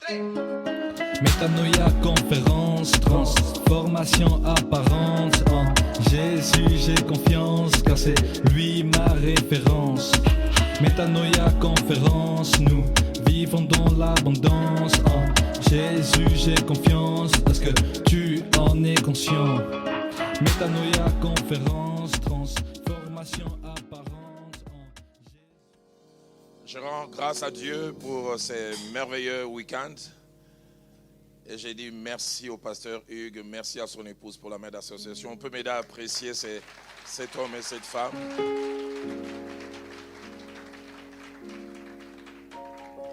Métanoïa, conférence, transformation apparente. En Jésus j'ai confiance, car c'est lui ma référence. Métanoïa, conférence, nous vivons dans l'abondance. En Jésus j'ai confiance, parce que tu en es conscient. Métanoïa, conférence, transformation apparente. Je rends grâce à Dieu pour ces merveilleux week-ends. Et j'ai dit merci au pasteur Hugues, merci à son épouse pour la main d'association. On peut m'aider à apprécier cet homme et cette femme.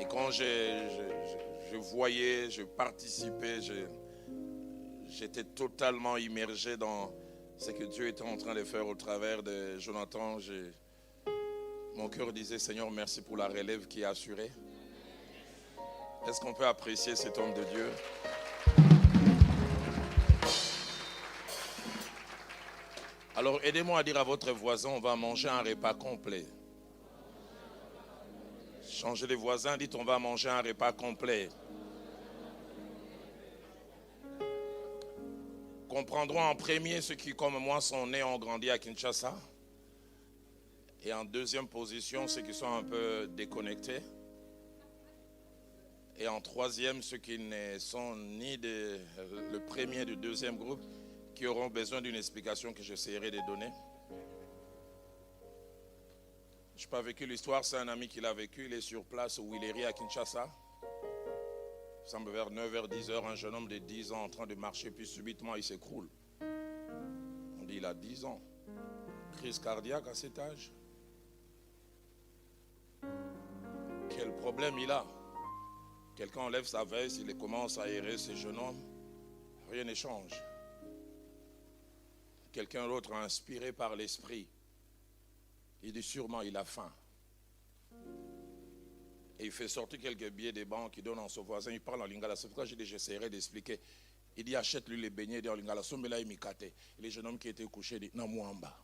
Et quand je voyais, je participais, j'étais totalement immergé dans ce que Dieu était en train de faire au travers de Jonathan. Mon cœur disait, Seigneur, merci pour la relève qui est assurée. Est-ce qu'on peut apprécier cet homme de Dieu? Alors, aidez-moi à dire à votre voisin, on va manger un repas complet. Changez les voisins, dites, on va manger un repas complet. Comprendront en premier ceux qui, comme moi, sont nés, ont grandi à Kinshasa. Et en deuxième position, ceux qui sont un peu déconnectés. Et en troisième, ceux qui ne sont ni le premier du deuxième groupe, qui auront besoin d'une explication que j'essaierai de donner. Je n'ai pas vécu l'histoire, c'est un ami qui l'a vécu. Il est sur place au Willery à Kinshasa. Il semble vers 9h, 10h, un jeune homme de 10 ans en train de marcher, puis subitement il s'écroule. On dit il a 10 ans. Crise cardiaque à cet âge. Quel problème il a? Quelqu'un enlève sa veste, il commence à aérer ce jeune homme. Rien ne change. Quelqu'un d'autre inspiré par l'esprit. Il dit sûrement il a faim. Et il fait sortir quelques billets des banques, il donne à son voisin, il parle en lingala. C'est pourquoi j'ai dit j'essaierai d'expliquer. Il dit achète-lui les beignets, il dit en lingala. Sombela et mikate. Et le jeune homme qui était couché dit Namouamba.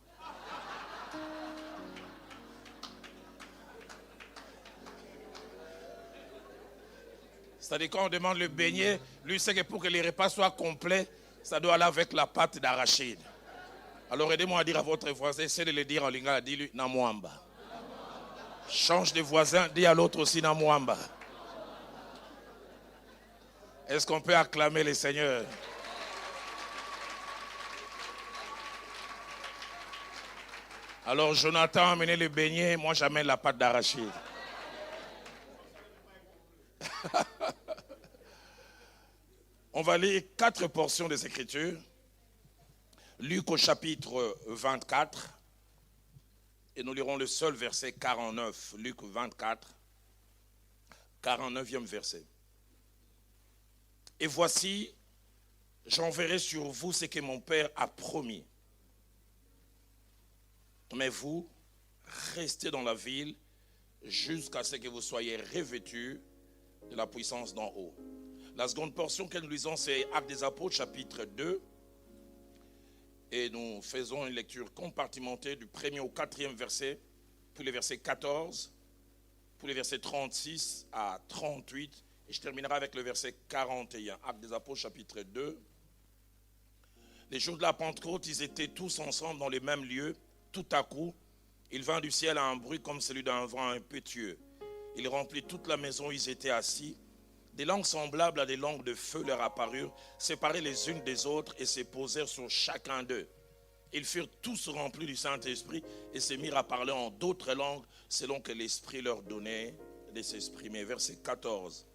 C'est-à-dire quand on demande le beignet, lui sait que pour que les repas soient complets, ça doit aller avec la pâte d'arachide. Alors aidez-moi à dire à votre voisin, essayez de le dire en lingala, dis-lui Namouamba. Change de voisin, dis à l'autre aussi Namouamba. Est-ce qu'on peut acclamer le Seigneur? Alors Jonathan a amené le beignet, moi j'amène la pâte d'arachide. On va lire 4 portions des Écritures. Luc au chapitre 24. Et nous lirons le seul verset 49. Luc 24, 49e verset. Et voici, j'enverrai sur vous ce que mon Père a promis. Mais vous, restez dans la ville jusqu'à ce que vous soyez revêtus de la puissance d'en haut. La seconde portion que nous lisons, c'est Actes des Apôtres, chapitre 2. Et nous faisons une lecture compartimentée du 1er au 4e verset, puis les versets 14, puis les versets 36 à 38. Et je terminerai avec le verset 41. Actes des Apôtres, chapitre 2. Les jours de la Pentecôte, ils étaient tous ensemble dans les mêmes lieux. Tout à coup, il vint du ciel un bruit comme celui d'un vent impétueux. Il remplit toute la maison où ils étaient assis. Des langues semblables à des langues de feu leur apparurent, séparées les unes des autres et se posèrent sur chacun d'eux. Ils furent tous remplis du Saint-Esprit et se mirent à parler en d'autres langues selon que l'Esprit leur donnait de s'exprimer. Verset 14.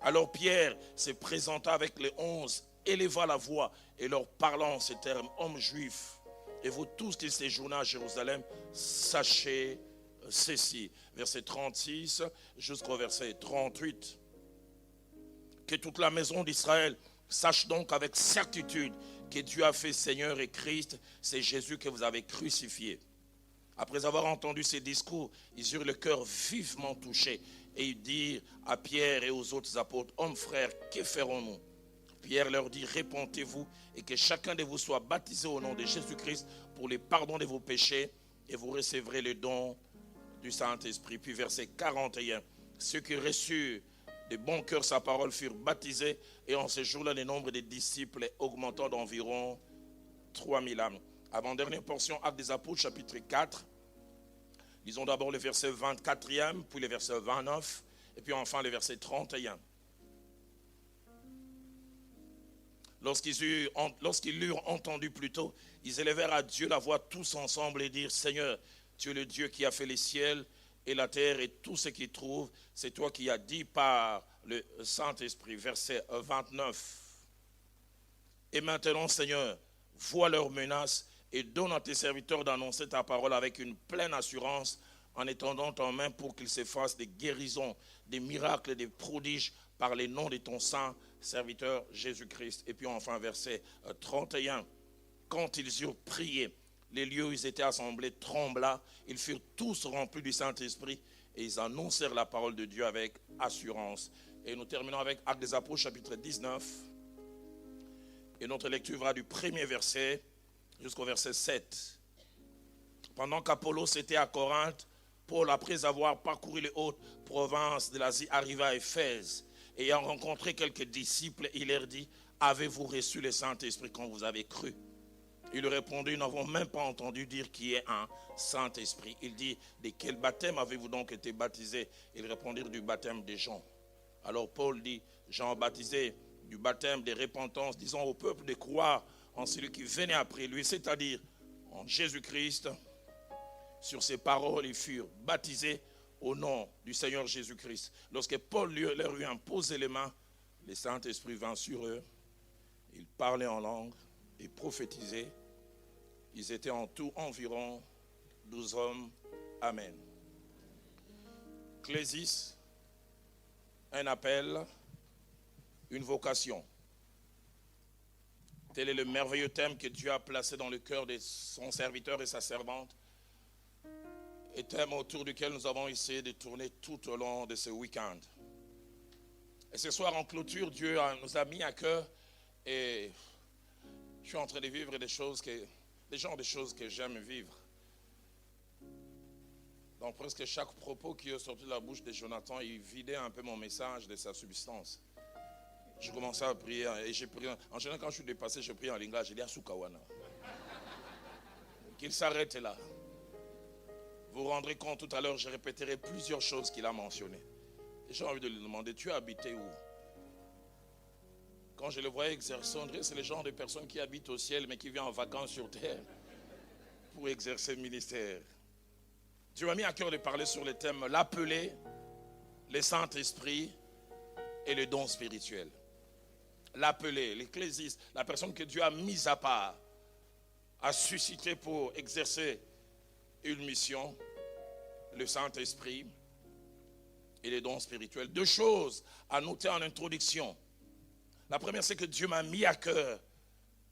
Alors Pierre se présenta avec les 11, éleva la voix et leur parlant en ces termes, hommes juifs, et vous tous qui séjournez à Jérusalem, sachez ceci. Verset 36 jusqu'au verset 38. Que toute la maison d'Israël sache donc avec certitude que Dieu a fait Seigneur et Christ, c'est Jésus que vous avez crucifié. Après avoir entendu ces discours, ils eurent le cœur vivement touché et ils dirent à Pierre et aux autres apôtres, hommes frères, que ferons-nous? Pierre leur dit, répentez-vous et que chacun de vous soit baptisé au nom de Jésus-Christ pour le pardon de vos péchés et vous recevrez le don du Saint-Esprit. Puis verset 41, ceux qui reçurent de bon cœur sa parole furent baptisés. Et en ce jour-là, le nombre des disciples augmentant d'environ 3000 âmes. Avant-dernière portion, Actes des Apôtres, chapitre 4. Lisons d'abord le verset 24e, puis le verset 29, et puis enfin le verset 31. Lorsqu'ils l'eurent entendu plus tôt, ils élevèrent à Dieu la voix tous ensemble et dirent: Seigneur, tu es le Dieu qui a fait les ciels et la terre et tout ce qu'ils trouvent. C'est toi qui as dit par le Saint-Esprit. Verset 29. Et maintenant, Seigneur, vois leurs menaces et donne à tes serviteurs d'annoncer ta parole avec une pleine assurance, en étendant ta main pour qu'ils se fassent des guérisons, des miracles, des prodiges par les noms de ton saint serviteur Jésus-Christ. Et puis enfin, verset 31. Quand ils eurent prié, les lieux où ils étaient assemblés trembla. Ils furent tous remplis du Saint-Esprit et ils annoncèrent la parole de Dieu avec assurance. Et nous terminons avec Actes des Apôtres, chapitre 19. Et notre lecture va du premier verset jusqu'au verset 7. Pendant qu'Apollos était à Corinthe, Paul, après avoir parcouru les hautes provinces de l'Asie, arriva à Éphèse. Ayant rencontré quelques disciples, il leur dit: avez-vous reçu le Saint-Esprit quand vous avez cru? Ils lui répondirent: nous n'avons même pas entendu dire qu'il y ait un Saint-Esprit. Il dit: de quel baptême avez-vous donc été baptisés? Ils répondirent: du baptême de Jean. Alors Paul dit: Jean baptisé du baptême de repentance, disant au peuple de croire en celui qui venait après lui, c'est-à-dire en Jésus-Christ. Sur ces paroles, ils furent baptisés au nom du Seigneur Jésus-Christ. Lorsque Paul leur eut imposé les mains, le Saint-Esprit vint sur eux. Ils parlaient en langue et prophétisaient. Ils étaient en tout environ 12 hommes. Amen. Clésis, un appel, une vocation. Tel est le merveilleux thème que Dieu a placé dans le cœur de son serviteur et sa servante. Et thème autour duquel nous avons essayé de tourner tout au long de ce week-end. Et ce soir en clôture, Dieu nous a mis à cœur, et je suis en train de vivre des genres de choses que j'aime vivre. Dans presque chaque propos qui est sorti de la bouche de Jonathan, il vidait un peu mon message de sa substance. Je commençais à prier et j'ai prié. En général, quand je suis dépassé, je prie en langage. Je dis à Sukawana qu'il s'arrête là. Vous vous rendrez compte, tout à l'heure, je répéterai plusieurs choses qu'il a mentionnées. Et j'ai envie de lui demander: tu as habité où? Quand je le voyais exercer, c'est le genre de personne qui habite au ciel, mais qui vient en vacances sur terre pour exercer le ministère. Dieu m'a mis à cœur de parler sur le thème l'appelé, le Saint-Esprit et le don spirituel. L'appelé, l'ecclésiste, la personne que Dieu a mise à part, a suscité pour exercer une mission, le Saint-Esprit et les dons spirituels. Deux choses à noter en introduction. La première, c'est que Dieu m'a mis à cœur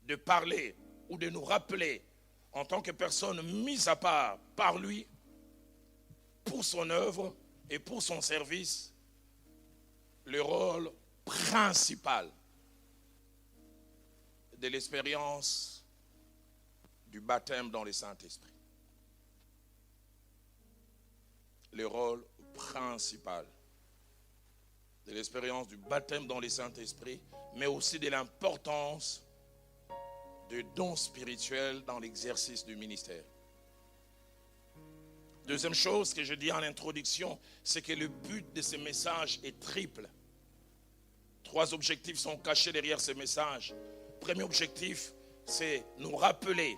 de parler ou de nous rappeler en tant que personne mise à part par lui pour son œuvre et pour son service, le rôle principal de l'expérience du baptême dans le Saint-Esprit. Le rôle principal de l'expérience du baptême dans le Saint-Esprit, mais aussi de l'importance de dons spirituels dans l'exercice du ministère. Deuxième chose que je dis en introduction, c'est que le but de ce message est triple. 3 objectifs sont cachés derrière ce message. Premier objectif, c'est nous rappeler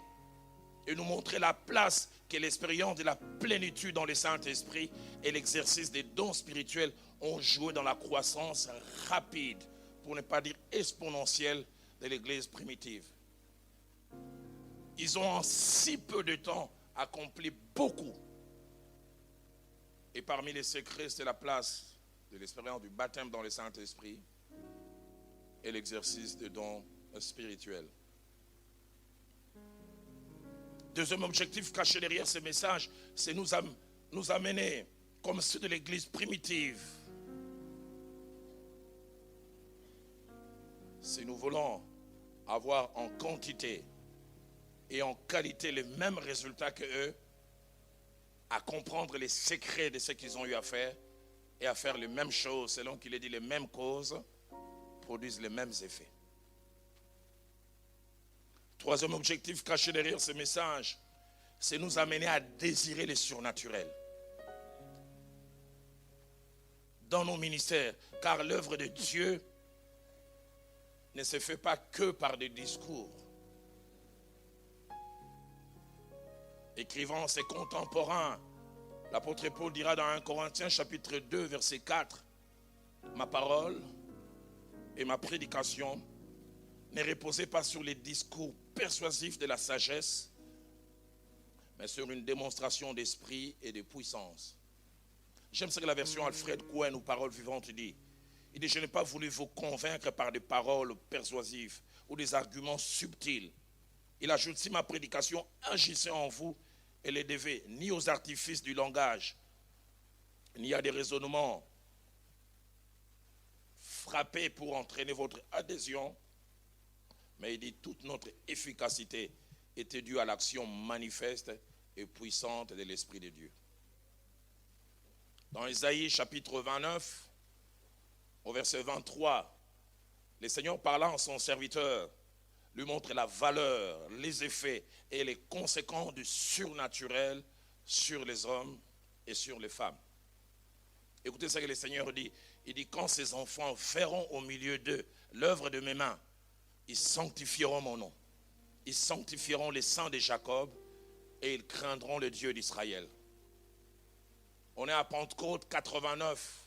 et nous montrer la place que l'expérience de la plénitude dans le Saint-Esprit et l'exercice des dons spirituels ont joué dans la croissance rapide, pour ne pas dire exponentielle, de l'Église primitive. Ils ont en si peu de temps accompli beaucoup. Et parmi les secrets, c'est la place de l'expérience du baptême dans le Saint-Esprit et l'exercice des dons spirituels. Deuxième objectif caché derrière ce message, c'est nous amener comme ceux de l'Église primitive. Si nous voulons avoir en quantité et en qualité les mêmes résultats que eux, à comprendre les secrets de ce qu'ils ont eu à faire, et à faire les mêmes choses, selon qu'il ait dit les mêmes causes, produisent les mêmes effets. Troisième objectif caché derrière ce message, c'est nous amener à désirer les surnaturels dans nos ministères, car l'œuvre de Dieu ne se fait pas que par des discours. Écrivant ses contemporains, l'apôtre Paul dira dans 1 Corinthiens chapitre 2 verset 4, ma parole et ma prédication ne reposaient pas sur les discours persuasifs de la sagesse, mais sur une démonstration d'esprit et de puissance. J'aime ce que la version Alfred Cohen ou Paroles vivantes dit. Il dit, je n'ai pas voulu vous convaincre par des paroles persuasives ou des arguments subtils. Il ajoute, si ma prédication agissait en vous, elle ne devait ni aux artifices du langage, ni à des raisonnements frappés pour entraîner votre adhésion, mais il dit, toute notre efficacité était due à l'action manifeste et puissante de l'Esprit de Dieu. Dans Isaïe chapitre 29, au verset 23, le Seigneur parlant à son serviteur, lui montre la valeur, les effets et les conséquences du surnaturel sur les hommes et sur les femmes. Écoutez ce que le Seigneur dit. Il dit, quand ces enfants verront au milieu d'eux l'œuvre de mes mains, ils sanctifieront mon nom. Ils sanctifieront les saints de Jacob et ils craindront le Dieu d'Israël. On est à Pentecôte 89.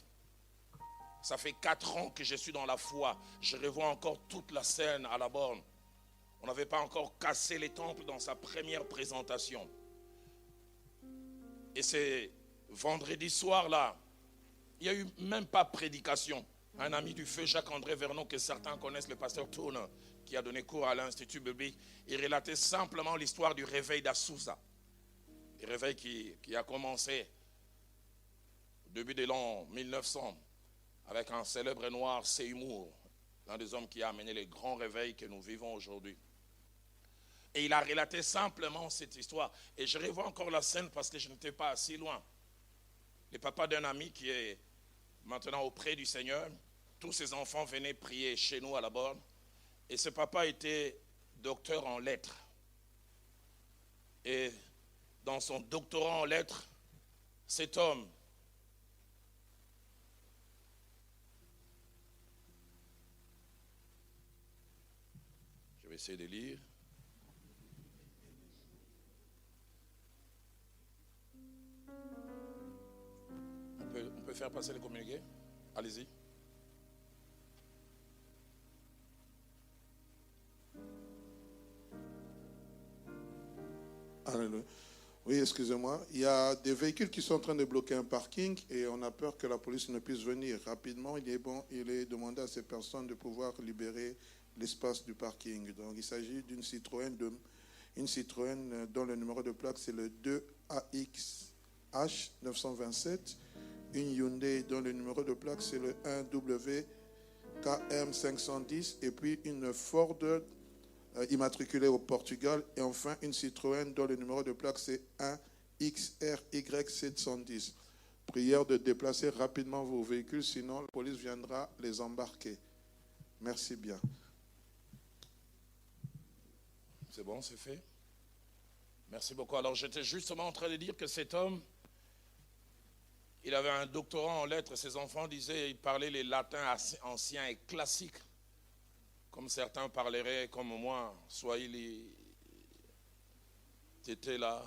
Ça fait 4 ans que je suis dans la foi. Je revois encore toute la scène à la borne. On n'avait pas encore cassé les temples dans sa première présentation. Et c'est vendredi soir là, il n'y a eu même pas prédication. Un ami du feu, Jacques-André Vernon, que certains connaissent, le pasteur Tourne, qui a donné cours à l'Institut biblique, il relatait simplement l'histoire du réveil d'Azusa. Le réveil qui a commencé au début de l'an 1900 avec un célèbre noir, Seymour, l'un des hommes qui a amené les grands réveils que nous vivons aujourd'hui. Et il a relaté simplement cette histoire. Et je revois encore la scène parce que je n'étais pas assez loin. Le papa d'un ami qui est maintenant auprès du Seigneur, tous ses enfants venaient prier chez nous à la borne. Et ce papa était docteur en lettres. Et dans son doctorat en lettres, cet homme je vais essayer de lire. On peut faire passer les communiqués? Allez-y. Alléluia. Oui, excusez-moi. Il y a des véhicules qui sont en train de bloquer un parking et on a peur que la police ne puisse venir. Rapidement, il est demandé à ces personnes de pouvoir libérer l'espace du parking. Donc, il s'agit d'une Citroën, dont le numéro de plaque c'est le 2AXH 927. Une Hyundai dont le numéro de plaque c'est le 1WKM 510. Et puis une Ford immatriculée au Portugal. Et enfin une Citroën dont le numéro de plaque c'est 1XRY 710. Prière de déplacer rapidement vos véhicules, sinon la police viendra les embarquer. Merci bien. C'est bon, c'est fait. Merci beaucoup. Alors j'étais justement en train de dire que cet homme, il avait un doctorat en lettres. Ses enfants disaient, il parlait les latins anciens et classiques, comme certains parleraient, comme moi, Swahili, Tétela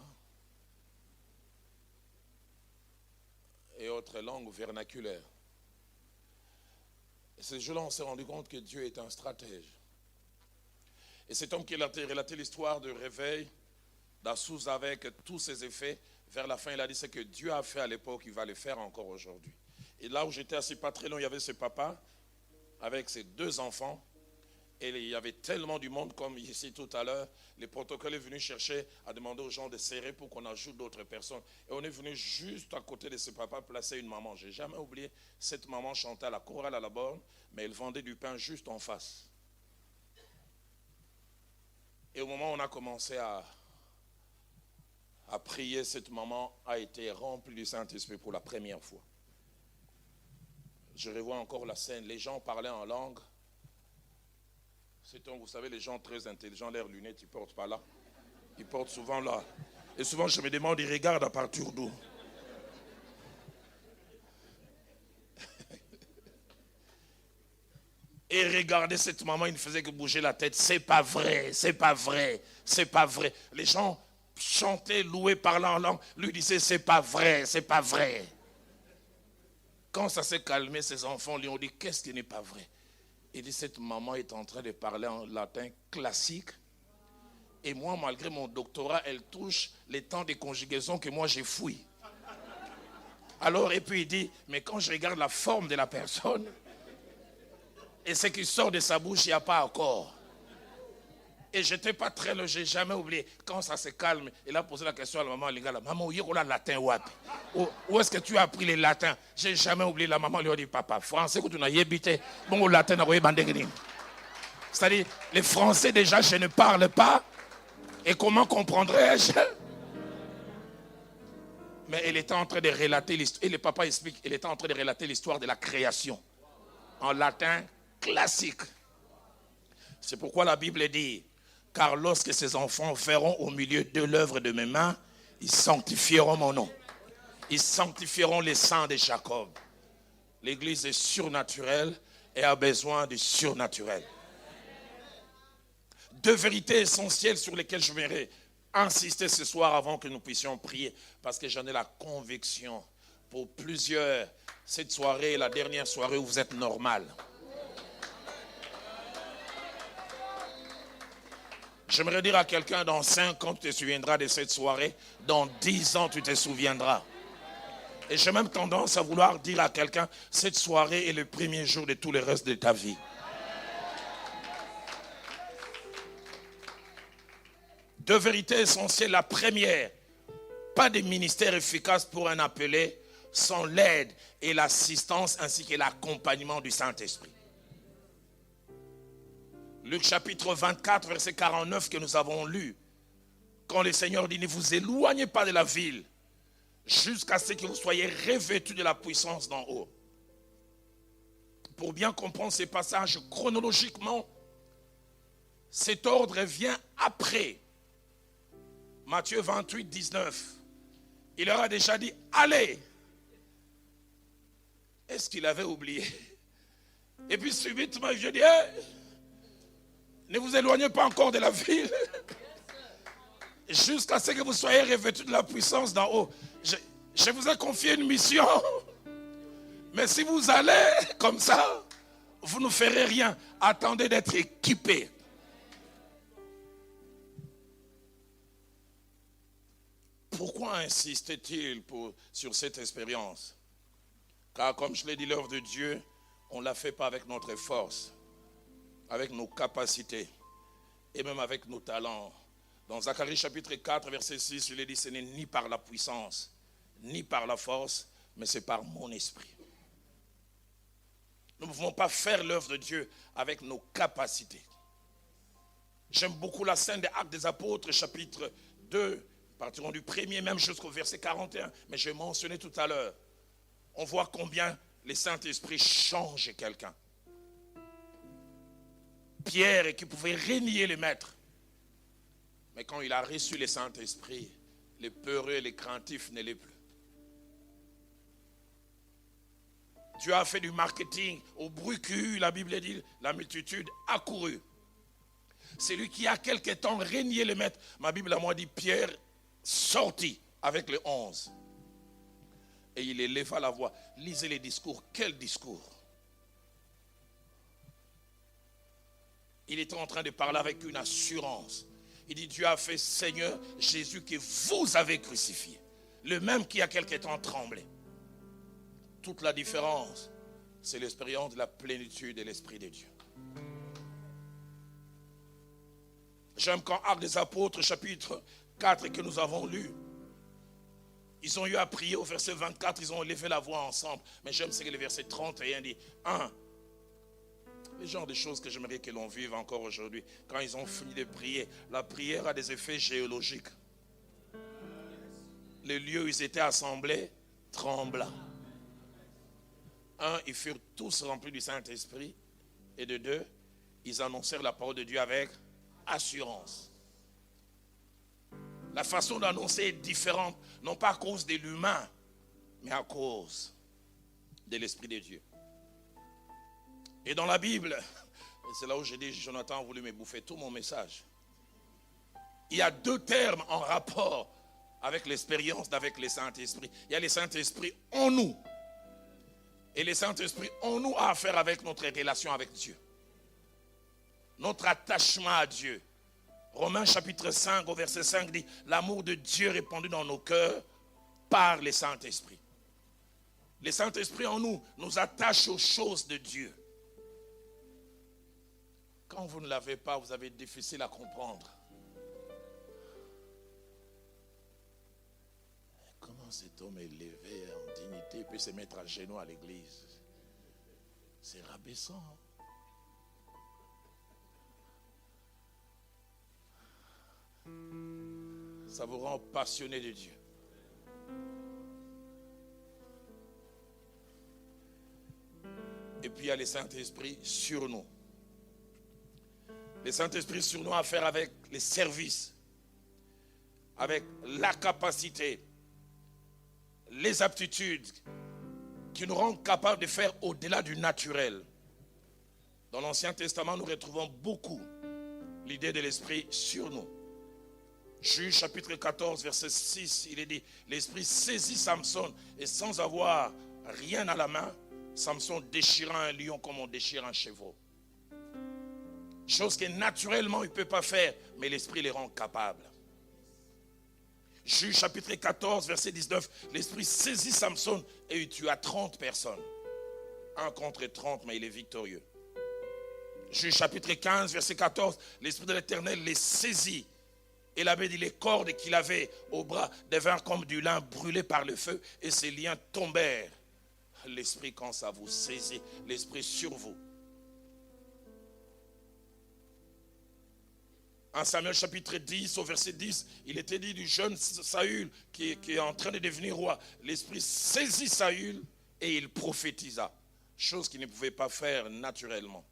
et autres langues vernaculaires. Et ce jour-là, on s'est rendu compte que Dieu est un stratège. Et cet homme qui a relaté l'histoire du réveil d'Azusa avec tous ses effets, vers la fin, il a dit ce que Dieu a fait à l'époque, il va le faire encore aujourd'hui. Et là où j'étais assis pas très loin, il y avait ce papa avec ses 2 enfants. Et il y avait tellement du monde, comme ici tout à l'heure. Le protocole est venu chercher à demander aux gens de serrer pour qu'on ajoute d'autres personnes. Et on est venu juste à côté de ce papa placer une maman. Je n'ai jamais oublié, cette maman chantait à la chorale à la borne, mais elle vendait du pain juste en face. Et au moment où on a commencé à prier, cette maman a été remplie du Saint-Esprit pour la première fois. Je revois encore la scène. Les gens parlaient en langue. Vous savez, les gens très intelligents, leurs lunettes, ils ne portent pas là. Ils portent souvent là. Et souvent, je me demande, ils regardent à partir d'où? Et regardez cette maman, il ne faisait que bouger la tête. C'est pas vrai, c'est pas vrai, c'est pas vrai. Les gens chantaient, louaient, parlaient en langue. Lui disait, c'est pas vrai, c'est pas vrai. Quand ça s'est calmé, ses enfants lui ont dit, qu'est-ce qui n'est pas vrai? Il dit, cette maman est en train de parler en latin classique. Et moi, malgré mon doctorat, elle touche les temps de conjugaison que moi j'ai fouillé. Alors, et puis il dit, mais quand je regarde la forme de la personne, et ce qui sort de sa bouche, il n'y a pas accord. Et je n'étais pas très loin, je n'ai jamais oublié. Quand ça se calme, il a posé la question à la maman, les gars, maman, où est le latin? Où est-ce que tu as appris les latins? Je n'ai jamais oublié. La maman lui a dit, papa, français, que tu n'as habité. Bon, au latin, c'est-à-dire, les français, déjà, je ne parle pas. Et comment comprendrais-je? Mais elle était en train de relater l'histoire. Et le papa explique, elle était en train de relater l'histoire de la création. En latin classique. C'est pourquoi la Bible dit, car lorsque ces enfants verront au milieu de l'œuvre de mes mains, ils sanctifieront mon nom. Ils sanctifieront les saints de Jacob. L'église est surnaturelle et a besoin du surnaturel. Deux vérités essentielles sur lesquelles je voudrais insister ce soir avant que nous puissions prier, parce que j'en ai la conviction. Pour plusieurs, cette soirée est la dernière soirée où vous êtes normal. J'aimerais dire à quelqu'un, dans 5 ans, tu te souviendras de cette soirée. Dans 10 ans, tu te souviendras. Et j'ai même tendance à vouloir dire à quelqu'un, cette soirée est le premier jour de tout le reste de ta vie. Deux vérités essentielles. La première, pas de ministère efficace pour un appelé sans l'aide et l'assistance ainsi que l'accompagnement du Saint-Esprit. Luc chapitre 24, verset 49 que nous avons lu. Quand le Seigneur dit, ne vous éloignez pas de la ville jusqu'à ce que vous soyez revêtus de la puissance d'en haut. Pour bien comprendre ces passages chronologiquement, cet ordre vient après Matthieu 28, 19. Il leur a déjà dit, allez. Est-ce qu'il avait oublié? Et puis subitement, je dis, ne vous éloignez pas encore de la ville jusqu'à ce que vous soyez revêtus de la puissance d'en haut. Je vous ai confié une mission. Mais si vous allez comme ça, vous ne ferez rien. Attendez d'être équipés. Pourquoi insiste-t-il sur cette expérience? Car comme je l'ai dit, l'œuvre de Dieu, on ne la fait pas avec notre force, avec nos capacités et même avec nos talents. Dans Zacharie chapitre 4, verset 6, il est dit, ce n'est ni par la puissance, ni par la force, mais c'est par mon esprit. Nous ne pouvons pas faire l'œuvre de Dieu avec nos capacités. J'aime beaucoup la scène des Actes des Apôtres, chapitre 2, partirons du premier même jusqu'au verset 41, mais j'ai mentionné tout à l'heure. On voit combien le Saint-Esprit change quelqu'un. Pierre qui pouvait renier le maître. Mais quand il a reçu le Saint-Esprit, les peureux et les craintifs ne l'est plus. Dieu a fait du marketing au bruit qu'il y a eu, la Bible dit, la multitude a couru. C'est lui qui a quelque temps renié le maître. Ma Bible à moi dit, Pierre sortit avec les 11. Et il éleva la voix. Lisez les discours. Quel discours? Il était en train de parler avec une assurance. Il dit, Dieu a fait Seigneur Jésus que vous avez crucifié. Le même qui a quelque temps tremblé. Toute la différence, c'est l'expérience de la plénitude de l'Esprit de Dieu. J'aime quand Actes des Apôtres, chapitre 4 que nous avons lu. Ils ont eu à prier au verset 24, ils ont élevé la voix ensemble. Mais j'aime ce que le verset 31 dit. Le genre de choses que j'aimerais que l'on vive encore aujourd'hui. Quand ils ont fini de prier, la prière a des effets géologiques. Le lieu où ils étaient assemblés trembla. 1, ils furent tous remplis du Saint-Esprit. Et de 2, ils annoncèrent la parole de Dieu avec assurance. La façon d'annoncer est différente, non pas à cause de l'humain, mais à cause de l'Esprit de Dieu. Et dans la Bible, et c'est là où j'ai dit, Jonathan a voulu me bouffer tout mon message. Il y a 2 termes en rapport avec l'expérience d'avec le Saint-Esprit. Il y a le Saint-Esprit en nous. Et le Saint-Esprit en nous a affaire avec notre relation avec Dieu. Notre attachement à Dieu. Romains chapitre 5 au verset 5 dit, l'amour de Dieu répandu dans nos cœurs par le Saint-Esprit. Le Saint-Esprit en nous nous attache aux choses de Dieu. Quand vous ne l'avez pas, vous avez difficile à comprendre. Comment cet homme est élevé en dignité et peut se mettre à genoux à l'église? C'est rabaissant. Ça vous rend passionné de Dieu. Et puis il y a le Saint-Esprit sur nous. Le Saint-Esprit sur nous a à faire avec les services, avec la capacité, les aptitudes qui nous rendent capables de faire au-delà du naturel. Dans l'Ancien Testament, nous retrouvons beaucoup l'idée de l'Esprit sur nous. Juge chapitre 14, verset 6, il est dit, l'Esprit saisit Samson et sans avoir rien à la main, Samson déchira un lion comme on déchire un chevreau. Chose que naturellement il ne peut pas faire, mais l'Esprit les rend capables. Juge chapitre 14, verset 19, l'Esprit saisit Samson et il tua 30 personnes. 1 contre 30, mais il est victorieux. Juge chapitre 15, verset 14, l'Esprit de l'Éternel les saisit. Et l'avait dit, les cordes qu'il avait au bras devinrent comme du lin brûlé par le feu et ses liens tombèrent. L'Esprit, quand ça vous saisit, l'Esprit sur vous. En Samuel chapitre 10 au verset 10, il était dit du jeune Saül qui est en train de devenir roi. L'Esprit saisit Saül et il prophétisa. Chose qu'il ne pouvait pas faire naturellement.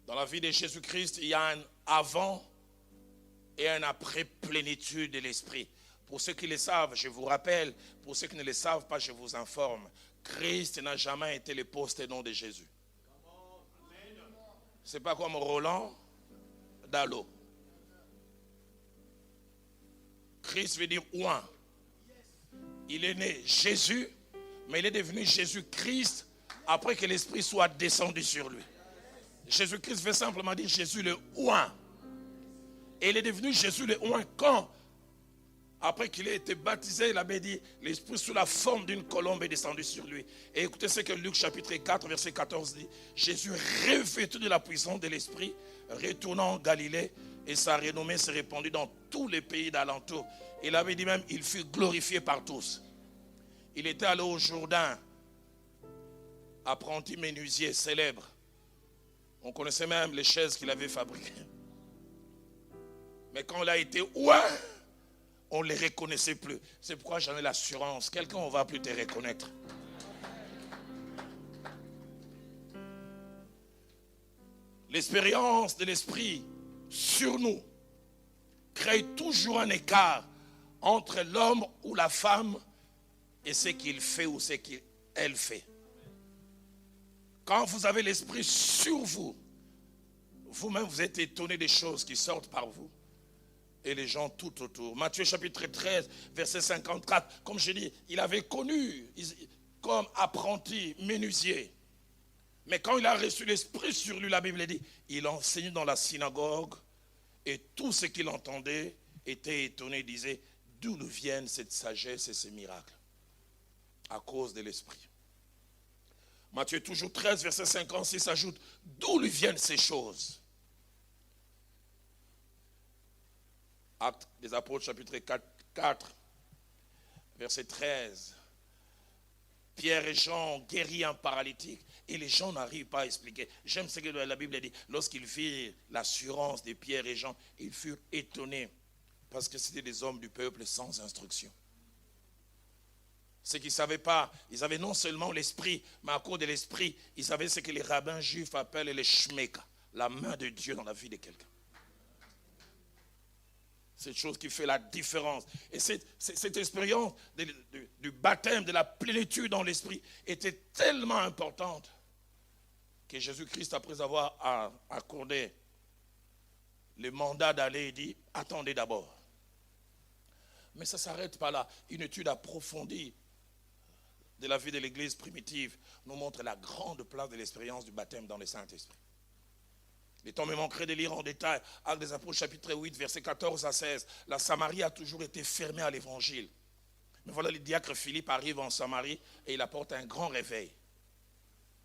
Dans la vie de Jésus-Christ, il y a un avant et un après plénitude de l'Esprit. Pour ceux qui le savent, je vous rappelle. Pour ceux qui ne le savent pas, je vous informe. Christ n'a jamais été le poste-nom de Jésus. C'est pas comme Roland Dallot. Christ veut dire ouin. Il est né Jésus, mais il est devenu Jésus-Christ après que l'Esprit soit descendu sur lui. Jésus-Christ veut simplement dire Jésus le ouin. Et il est devenu Jésus le ouin quand? Après qu'il ait été baptisé, il avait dit, l'Esprit sous la forme d'une colombe est descendu sur lui. Et écoutez ce que Luc chapitre 4, verset 14 dit. Jésus, revêtu de la puissance de l'Esprit, retournant en Galilée, et sa renommée s'est répandue dans tous les pays d'alentour. Il avait dit même, il fut glorifié par tous. Il était allé au Jourdain, apprenti menuisier célèbre. On connaissait même les chaises qu'il avait fabriquées. Mais quand il a été ouin, on ne les reconnaissait plus. C'est pourquoi j'en ai l'assurance. Quelqu'un ne va plus te reconnaître. L'expérience de l'Esprit sur nous crée toujours un écart entre l'homme ou la femme et ce qu'il fait ou ce qu'elle fait. Quand vous avez l'Esprit sur vous, vous-même vous êtes étonné des choses qui sortent par vous. Et les gens tout autour. Matthieu chapitre 13, verset 54. Comme je dis, il avait connu comme apprenti menuisier. Mais quand il a reçu l'Esprit sur lui, la Bible dit, il enseignait dans la synagogue et tout ce qu'il entendait était étonné, disait, d'où nous viennent cette sagesse et ces miracles? À cause de l'Esprit. Matthieu toujours 13, verset 56 ajoute, d'où lui viennent ces choses? Actes des Apôtres, chapitre 4, verset 13. Pierre et Jean ont guéri un paralytique et les gens n'arrivent pas à expliquer. J'aime ce que la Bible dit. Lorsqu'ils virent l'assurance de Pierre et Jean, ils furent étonnés parce que c'était des hommes du peuple sans instruction. Ce qu'ils ne savaient pas, ils avaient non seulement l'esprit, mais à cause de l'esprit, ils avaient ce que les rabbins juifs appellent les shmeka, la main de Dieu dans la vie de quelqu'un. Cette chose qui fait la différence. Et cette expérience du baptême, de la plénitude dans l'esprit était tellement importante que Jésus-Christ, après avoir accordé le mandat d'aller, il dit, attendez d'abord. Mais ça ne s'arrête pas là. Une étude approfondie de la vie de l'Église primitive nous montre la grande place de l'expérience du baptême dans le Saint-Esprit. Le temps me manquerait de lire en détail, Actes des Apôtres chapitre 8, versets 14 à 16. La Samarie a toujours été fermée à l'évangile. Mais voilà, le diacre Philippe arrive en Samarie et il apporte un grand réveil.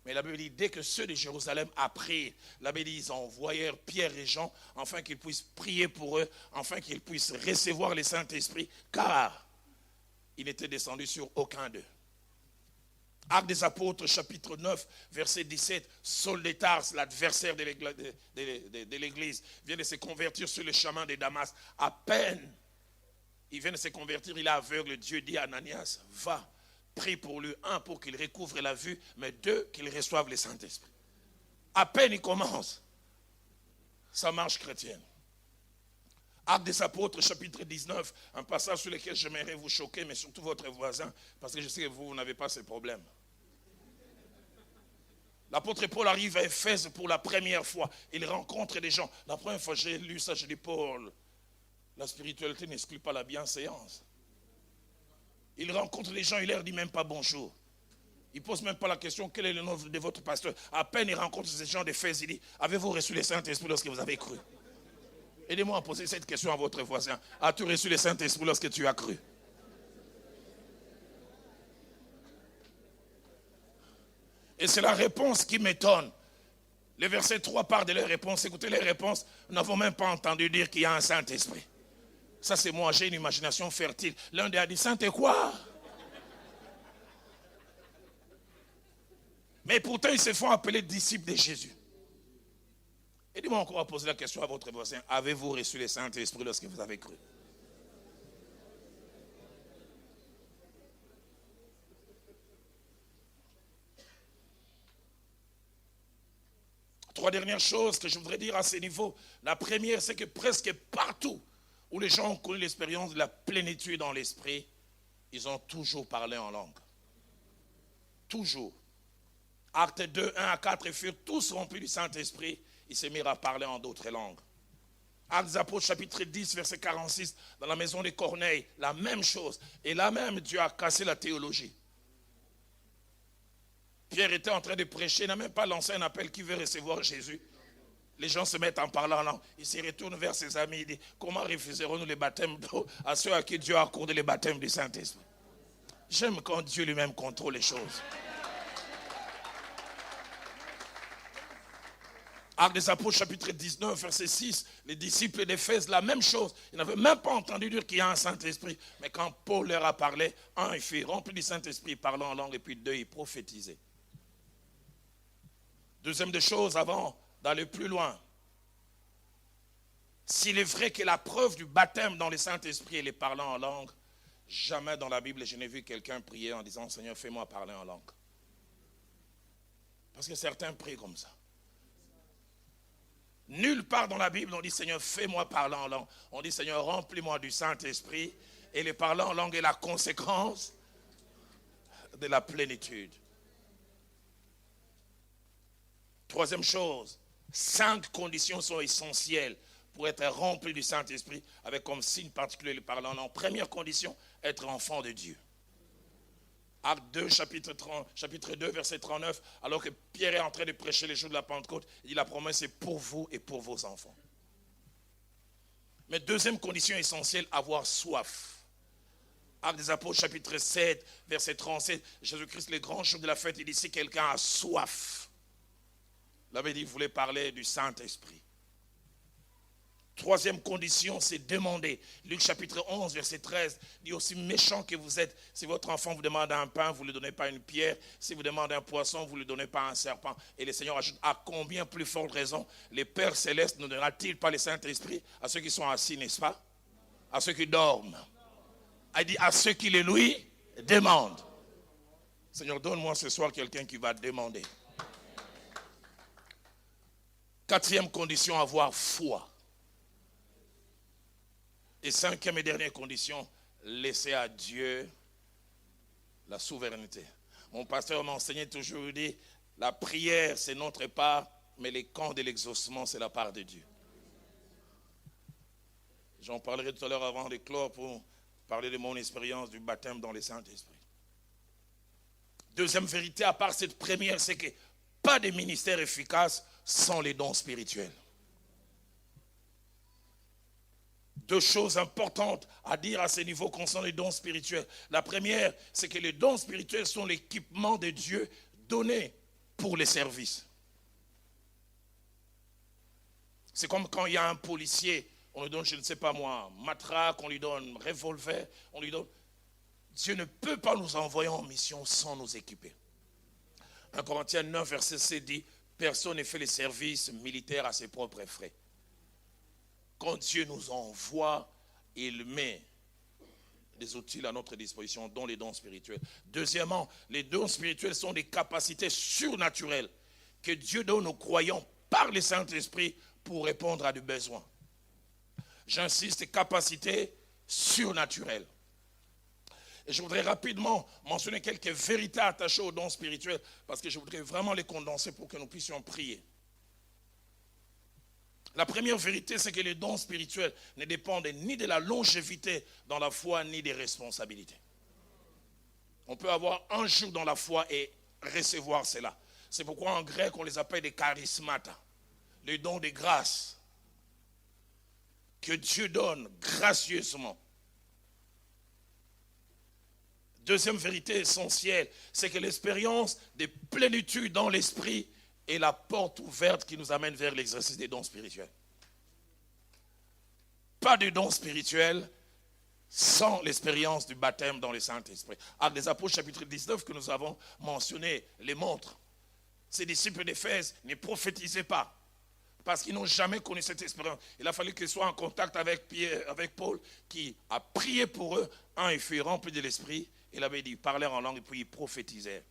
Mais la Bible dit, dès que ceux de Jérusalem apprirent, la Bible dit, ils envoyèrent Pierre et Jean, afin qu'ils puissent prier pour eux, afin qu'ils puissent recevoir le Saint-Esprit, car il n'était descendu sur aucun d'eux. Actes des Apôtres, chapitre 9, verset 17, Saul de Tarse, l'adversaire de l'Église, vient de se convertir sur le chemin de Damas. À peine il vient de se convertir, il est aveugle. Dieu dit à Ananias, va, prie pour lui, un, pour qu'il recouvre la vue, mais deux, qu'il reçoive le Saint-Esprit. À peine il commence sa marche chrétienne. Actes des Apôtres, chapitre 19, un passage sur lequel j'aimerais vous choquer, mais surtout votre voisin, parce que je sais que vous n'avez pas ces problèmes. L'apôtre Paul arrive à Éphèse pour la première fois. Il rencontre des gens. La première fois que j'ai lu ça, je dis, Paul, la spiritualité n'exclut pas la bienséance. Il rencontre des gens, il leur dit même pas bonjour. Il ne pose même pas la question, quel est le nom de votre pasteur. À peine il rencontre ces gens d'Éphèse, il dit, avez-vous reçu le Saint-Esprit lorsque vous avez cru? Aidez-moi à poser cette question à votre voisin. As-tu reçu le Saint-Esprit lorsque tu as cru? Et c'est la réponse qui m'étonne. Le verset 3 part de leur réponse. Écoutez les réponses. Nous n'avons même pas entendu dire qu'il y a un Saint-Esprit. Ça c'est moi, j'ai une imagination fertile. L'un d'eux a dit, Saint et quoi? Mais pourtant ils se font appeler disciples de Jésus. Aidez-moi encore à poser la question à votre voisin. Avez-vous reçu le Saint-Esprit lorsque vous avez cru? Trois dernières choses que je voudrais dire à ce niveau. La première, c'est que presque partout où les gens ont connu l'expérience de la plénitude dans l'esprit, ils ont toujours parlé en langue. Toujours. Actes 2, 1 à 4, ils furent tous remplis du Saint-Esprit. Ils se mirent à parler en d'autres langues. Actes des Apôtres, chapitre 10, verset 46, dans la maison de Corneille, la même chose. Et là même, Dieu a cassé la théologie. Pierre était en train de prêcher, il n'a même pas lancé un appel qui veut recevoir Jésus. Les gens se mettent en parlant en langue. Il se retourne vers ses amis, il dit, comment refuserons-nous les baptêmes d'eau à ceux à qui Dieu a accordé les baptêmes du Saint-Esprit? J'aime quand Dieu lui-même contrôle les choses. Actes des Apôtres, chapitre 19, verset 6, les disciples d'Éphèse, la même chose. Ils n'avaient même pas entendu dire qu'il y a un Saint-Esprit. Mais quand Paul leur a parlé, un, il fut rempli du Saint-Esprit, parlant en langue, et puis deux, il prophétisait. Deuxième des choses, avant d'aller plus loin, s'il est vrai que la preuve du baptême dans le Saint-Esprit est les parlant en langue, jamais dans la Bible je n'ai vu quelqu'un prier en disant, Seigneur, fais-moi parler en langue. Parce que certains prient comme ça. Nulle part dans la Bible on dit Seigneur fais-moi parler en langue. On dit Seigneur remplis-moi du Saint-Esprit. Et le parler en langue est la conséquence de la plénitude. Troisième chose, 5 conditions sont essentielles pour être rempli du Saint-Esprit avec comme signe particulier le parler en langue. Première condition, être enfant de Dieu. Acte 2, chapitre 2, verset 39, alors que Pierre est en train de prêcher les jours de la Pentecôte, il dit la promesse est pour vous et pour vos enfants. Mais deuxième condition essentielle, avoir soif. Acte des Apôtres, chapitre 7, verset 37, Jésus-Christ, le grand jour de la fête, il dit si quelqu'un a soif, là il voulait parler du Saint-Esprit. Troisième condition, c'est demander. Luc chapitre 11, verset 13, dit aussi méchant que vous êtes. Si votre enfant vous demande un pain, vous ne lui donnez pas une pierre. Si vous demandez un poisson, vous ne lui donnez pas un serpent. Et le Seigneur ajoute, à combien plus forte raison, les Pères célestes ne donnera-t-il pas le Saint-Esprit à ceux qui sont assis, n'est-ce pas? À ceux qui dorment. Il dit à ceux qui les lui demandent. Seigneur, donne-moi ce soir quelqu'un qui va demander. Quatrième condition, avoir foi. Et cinquième et dernière condition, laisser à Dieu la souveraineté. Mon pasteur m'a enseigné toujours, il dit, la prière c'est notre part, mais les camps de l'exaucement c'est la part de Dieu. J'en parlerai tout à l'heure avant de clore pour parler de mon expérience du baptême dans le Saint-Esprit. Deuxième vérité, à part cette première, c'est que pas de ministère efficace sans les dons spirituels. Deux choses importantes à dire à ce niveau concernant les dons spirituels. La première, c'est que les dons spirituels sont l'équipement de Dieu donné pour les services. C'est comme quand il y a un policier, on lui donne, je ne sais pas moi, matraque, on lui donne revolver, on lui donne... Dieu ne peut pas nous envoyer en mission sans nous équiper. 1 Corinthiens 9, verset 7 dit, personne ne fait les services militaires à ses propres frais. Quand Dieu nous envoie, il met des outils à notre disposition, dont les dons spirituels. Deuxièmement, les dons spirituels sont des capacités surnaturelles que Dieu donne aux croyants par le Saint-Esprit pour répondre à des besoins. J'insiste, capacités surnaturelles. Et je voudrais rapidement mentionner quelques vérités attachées aux dons spirituels, parce que je voudrais vraiment les condenser pour que nous puissions prier. La première vérité, c'est que les dons spirituels ne dépendent ni de la longévité dans la foi, ni des responsabilités. On peut avoir un jour dans la foi et recevoir cela. C'est pourquoi en grec, on les appelle des charismata, les dons de grâce que Dieu donne gracieusement. Deuxième vérité essentielle, c'est que l'expérience de plénitude dans l'esprit est la porte ouverte qui nous amène vers l'exercice des dons spirituels. Pas de dons spirituels sans l'expérience du baptême dans le Saint-Esprit. Actes des Apôtres, chapitre 19, que nous avons mentionné, les montre. Ces disciples d'Éphèse ne prophétisaient pas, parce qu'ils n'ont jamais connu cette expérience. Il a fallu qu'ils soient en contact avec Paul, qui a prié pour eux. Il fut rempli de l'esprit. Il avait dit, parler en langue, et puis il prophétisait.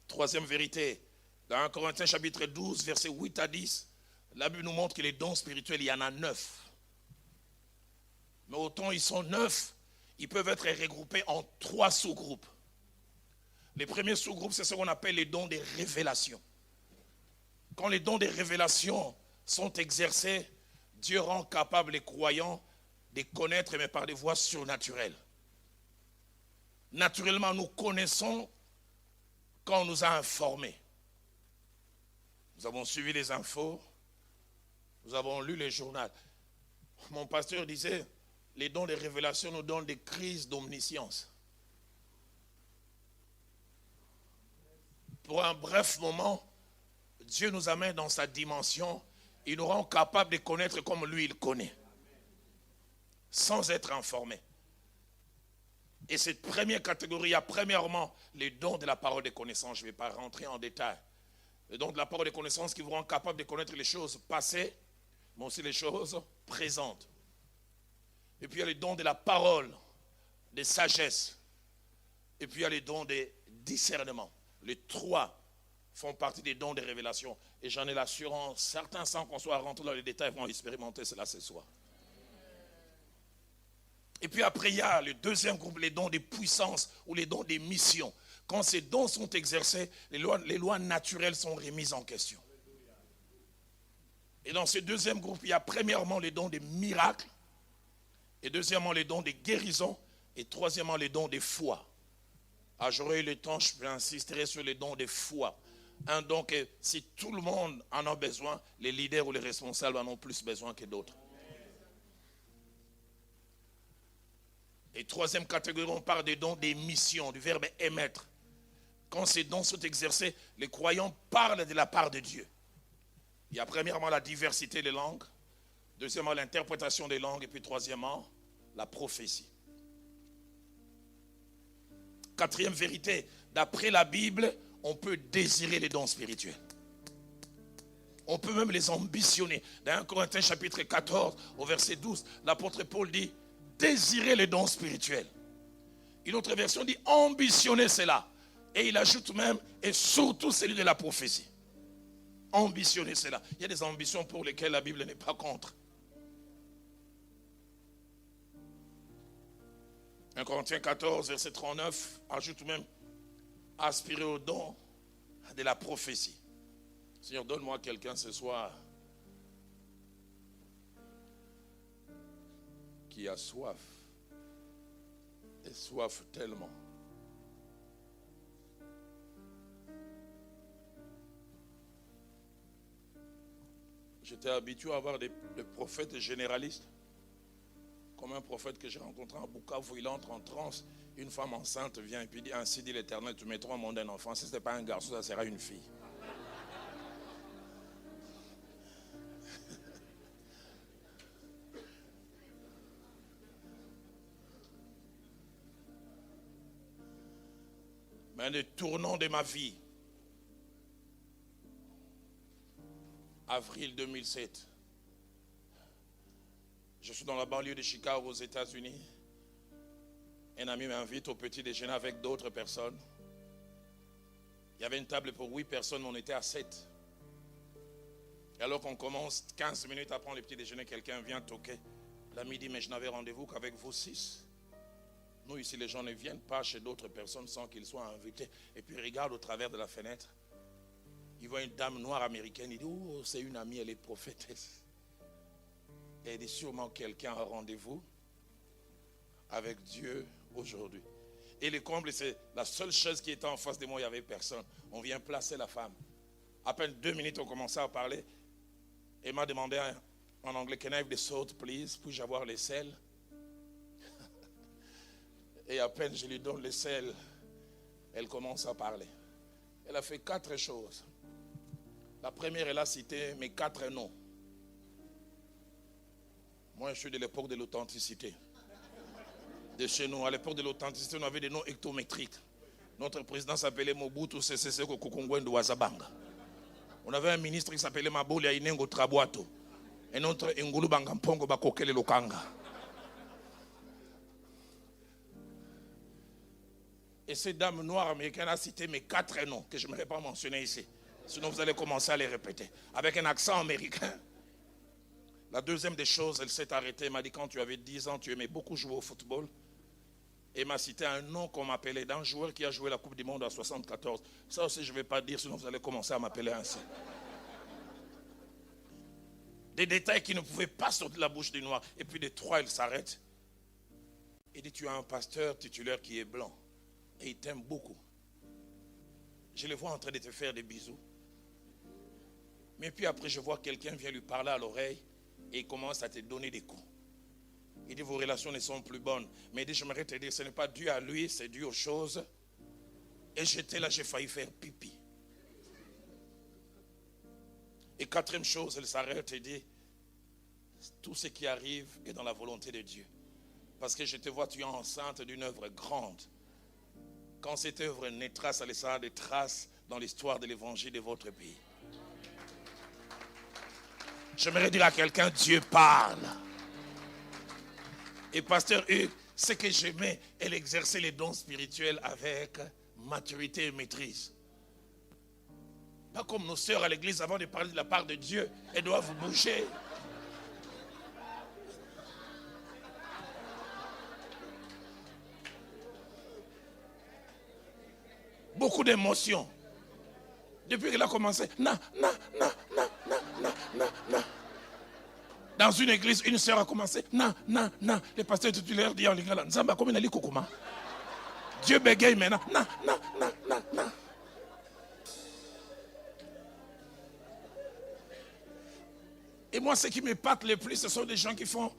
Troisième vérité, dans 1 Corinthiens chapitre 12, versets 8 à 10, la Bible nous montre que les dons spirituels, il y en a 9. Mais autant ils sont 9, ils peuvent être regroupés en 3 sous-groupes. Les premiers sous-groupes, c'est ce qu'on appelle les dons des révélations. Quand les dons des révélations sont exercés, Dieu rend capable les croyants de connaître, mais par des voies surnaturelles. Naturellement, nous connaissons quand on nous a informés. Nous avons suivi les infos, nous avons lu les journaux. Mon pasteur disait, les dons des révélations nous donnent des crises d'omniscience. Pour un bref moment, Dieu nous amène dans sa dimension, il nous rend capables de connaître comme lui il connaît, sans être informés. Et cette première catégorie, il y a premièrement les dons de la parole de connaissance. Je ne vais pas rentrer en détail. Les dons de la parole de connaissance qui vous rendent capables de connaître les choses passées, mais aussi les choses présentes. Et puis il y a les dons de la parole, de sagesse. Et puis il y a les dons de discernement. Les 3 font partie des dons de révélation. Et j'en ai l'assurance, certains sans qu'on soit rentré dans les détails vont expérimenter cela ce soir. Et puis après, il y a le deuxième groupe, les dons des puissances ou les dons des missions. Quand ces dons sont exercés, les lois naturelles sont remises en question. Et dans ce deuxième groupe, il y a premièrement les dons des miracles, et deuxièmement les dons des guérisons, et troisièmement les dons des foi. Ah, j'aurai eu le temps, je insisterai sur les dons des foi. Un don que si tout le monde en a besoin, les leaders ou les responsables en ont plus besoin que d'autres. Et troisième catégorie, on parle des dons des missions, du verbe émettre. Quand ces dons sont exercés, les croyants parlent de la part de Dieu. Il y a premièrement la diversité des langues, deuxièmement l'interprétation des langues, et puis troisièmement la prophétie. Quatrième vérité, d'après la Bible, on peut désirer les dons spirituels. On peut même les ambitionner. Dans 1 Corinthiens chapitre 14, au verset 12, l'apôtre Paul dit, désirez les dons spirituels. Une autre version dit ambitionnez cela. Et il ajoute même, et surtout celui de la prophétie. Ambitionnez cela. Il y a des ambitions pour lesquelles la Bible n'est pas contre. 1 Corinthiens 14, verset 39, ajoute même, aspirer au don de la prophétie. Seigneur, donne-moi quelqu'un ce soir qui a soif. Et soif tellement. J'étais habitué à avoir des prophètes généralistes. Comme un prophète que j'ai rencontré en Bukavu, il entre en transe. Une femme enceinte vient et puis dit, ainsi dit l'Éternel, tu mettras au monde un enfant. Si ce n'est pas un garçon, ça sera une fille. Mais le tournant de ma vie, avril 2007, je suis dans la banlieue de Chicago aux États-Unis. Un ami m'invite au petit déjeuner avec d'autres personnes. Il y avait une table pour 8 personnes, on était à 7. Et alors qu'on commence 15 minutes après le petit déjeuner, quelqu'un vient toquer. L'ami dit, mais je n'avais rendez-vous qu'avec vous 6. Nous ici, les gens ne viennent pas chez d'autres personnes sans qu'ils soient invités. Et puis il regarde au travers de la fenêtre. Il voit une dame noire américaine. Il dit, oh, c'est une amie, elle est prophétesse. Et il dit, sûrement quelqu'un a rendez-vous avec Dieu aujourd'hui. Et le comble, c'est la seule chose qui était en face de moi, il n'y avait personne. On vient placer la femme. À peine 2 minutes, on commençait à parler. Et m'a demandé en anglais, can I have the salt, please? Puis-je avoir les sels? Et à peine je lui donne les sels, elle commence à parler. Elle a fait 4 choses. La première, elle a cité mes 4 noms. Moi, je suis de l'époque de l'authenticité. De chez nous, à l'époque de l'authenticité, on avait des noms hectométriques. Notre président s'appelait Mobutu Sese Seko Kokongwendo Wazabanga. On avait un ministre qui s'appelait Maboli Ainengo Trabuato. Et notre Ngulu Bangampongo Bakokele Lokanga. Et cette dame noire américaine a cité mes 4 noms que je n'aimerais pas mentionner ici. Sinon vous allez commencer à les répéter. Avec un accent américain. La deuxième des choses, elle s'est arrêtée. Elle m'a dit, quand tu avais 10 ans, tu aimais beaucoup jouer au football. Et m'a cité un nom qu'on m'appelait d'un joueur qui a joué la Coupe du Monde en 1974. Ça aussi, je ne vais pas dire, sinon vous allez commencer à m'appeler ainsi. Des détails qui ne pouvaient pas sortir de la bouche du noir. Et puis de 3, elle s'arrête. Il dit, tu as un pasteur titulaire qui est blanc. Et il t'aime beaucoup. Je le vois en train de te faire des bisous. Mais puis après, je vois quelqu'un vient lui parler à l'oreille et il commence à te donner des coups. Il dit, vos relations ne sont plus bonnes. Mais il dit, j'aimerais te dire, ce n'est pas dû à lui, c'est dû aux choses. Et j'étais là, j'ai failli faire pipi. Et 4e chose, elle s'arrête et dit, tout ce qui arrive est dans la volonté de Dieu. Parce que je te vois, tu es enceinte d'une œuvre grande. Quand cette œuvre naîtra, ça laissera des traces dans l'histoire de l'évangile de votre pays. J'aimerais dire à quelqu'un, Dieu parle. Et pasteur Hugues, ce que j'aimais, elle exerçait les dons spirituels avec maturité et maîtrise. Pas comme nos sœurs à l'église, avant de parler de la part de Dieu, elles doivent bouger. Beaucoup d'émotions. Depuis qu'elle a commencé, dans une église, une sœur a commencé, le pasteur titulaire dit en lingala, Nzamba comme il kokuma. Dieu bégaye maintenant, Et moi, ce qui m'épate le plus, ce sont des gens qui font